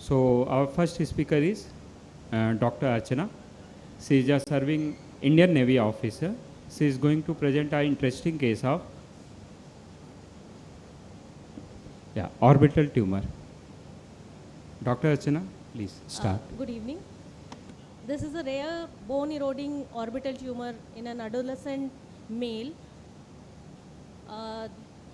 So our first speaker is Dr. Archana. She is a serving Indian Navy officer. She is going to present an interesting case of orbital tumor. Dr. Archana, please start. Good evening. This is a rare bone eroding orbital tumor in an adolescent male.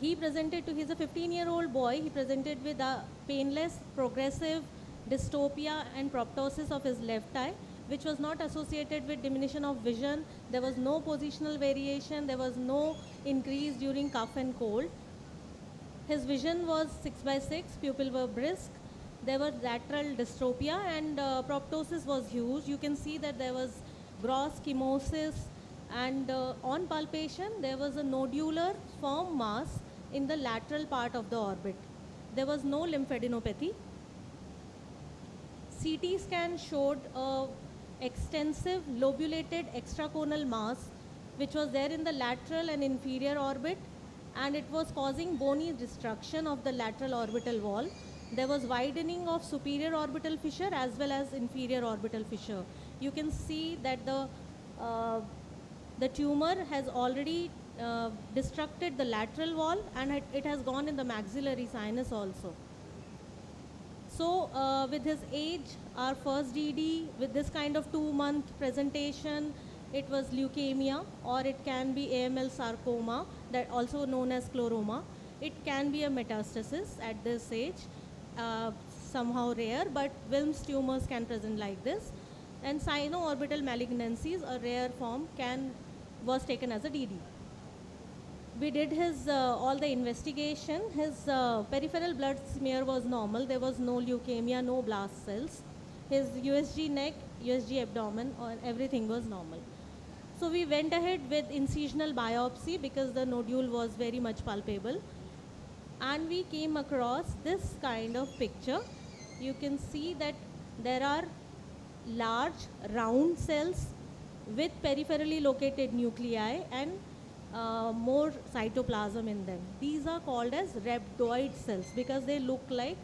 He presented to, he's a 15-year-old boy. He presented with a painless, progressive dystopia and proptosis of his left eye, which was not associated with diminution of vision. There was no positional variation. There was no increase during cough and cold. His vision was 6/6, pupil were brisk. There was lateral dystropia and proptosis was huge. You can see that there was gross chemosis, and on palpation there was a nodular firm mass in the lateral part of the orbit. There was no lymphadenopathy. CT scan showed a extensive lobulated extraconal mass which was there in the lateral and inferior orbit, and it was causing bony destruction of the lateral orbital wall. There was widening of superior orbital fissure as well as inferior orbital fissure. You can see that the tumor has already destructed the lateral wall, and it has gone in the maxillary sinus also. So with his age, our first DD, with this kind of 2-month presentation, it was leukemia, or it can be AML sarcoma, that also known as scleroma. It can be a metastasis at this age, somehow rare, but Wilms tumors can present like this. And sino-orbital malignancies, a rare form, was taken as a DD. We did his all the investigation. His peripheral blood smear was normal. There was no leukemia, no blast cells. His USG neck, USG abdomen, everything was normal. So we went ahead with incisional biopsy because the nodule was very much palpable. And we came across this kind of picture. You can see that there are large round cells with peripherally located nuclei and more cytoplasm in them. These are called as rhabdoid cells because they look like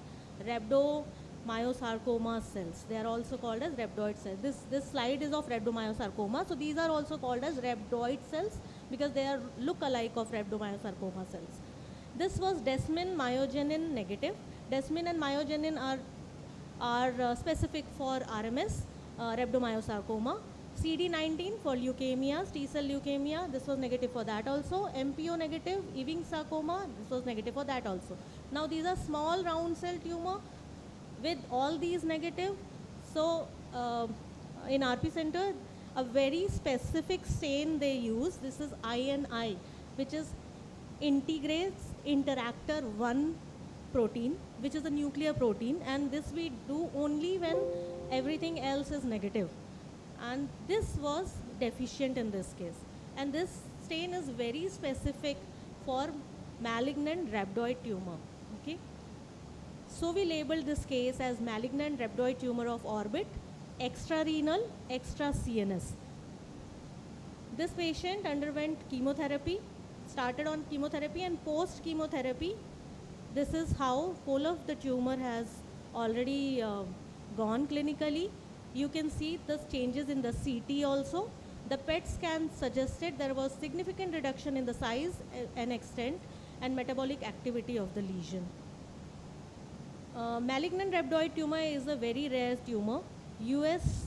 rhabdomyosarcoma cells. They are also called as rhabdoid cells. This slide is of rhabdomyosarcoma. So these are also called as rhabdoid cells because they are look alike of rhabdomyosarcoma cells. This was desmin myogenin negative. Desmin and myogenin are specific for RMS, rhabdomyosarcoma. CD19 for leukemias, T-cell leukemia, this was negative for that also. MPO negative, Ewing sarcoma, this was negative for that also. Now these are small round cell tumor with all these negative. So in RP center, a very specific stain they use. This is INI, which is integrase interactor 1 protein, which is a nuclear protein, and this we do only when everything else is negative. And this was deficient in this case. And this stain is very specific for malignant rhabdoid tumor. Okay. So we labeled this case as malignant rhabdoid tumor of orbit, extrarenal, extra CNS. This patient underwent chemotherapy, started on chemotherapy, and post chemotherapy, this is how whole of the tumor has already gone clinically. You can see the changes in the CT also. The PET scan suggested there was significant reduction in the size and extent and metabolic activity of the lesion. Malignant rhabdoid tumor is a very rare tumor. US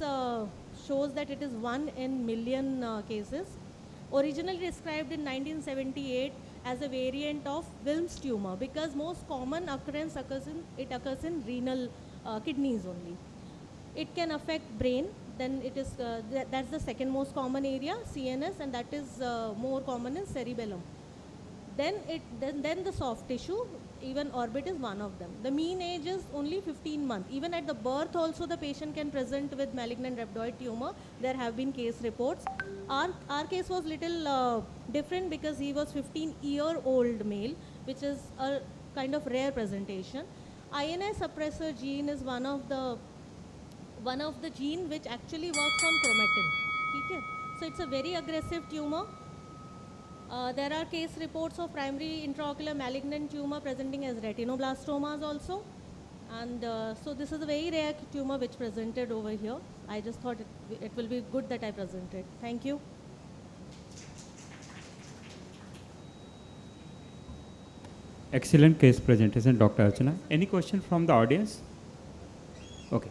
shows that it is 1 in million cases. Originally described in 1978 as a variant of Wilms tumor because most common occurrence occurs in renal kidneys only. It can affect brain, then it is that's the second most common area, CNS, and that is more common in cerebellum. Then the soft tissue, even orbit is one of them. The mean age is only 15 months. Even at the birth also the patient can present with malignant rhabdoid tumor. There have been case reports. Our case was little different because he was 15-year-old male, which is a kind of rare presentation. INI suppressor gene is one of the gene which actually works on chromatin. Okay? So it's a very aggressive tumor. There are case reports of primary intraocular malignant tumor presenting as retinoblastomas also. And so this is a very rare tumor which presented over here. I just thought it will be good that I presented. Thank you. Excellent case presentation, Dr. Archana. Any question from the audience? Okay.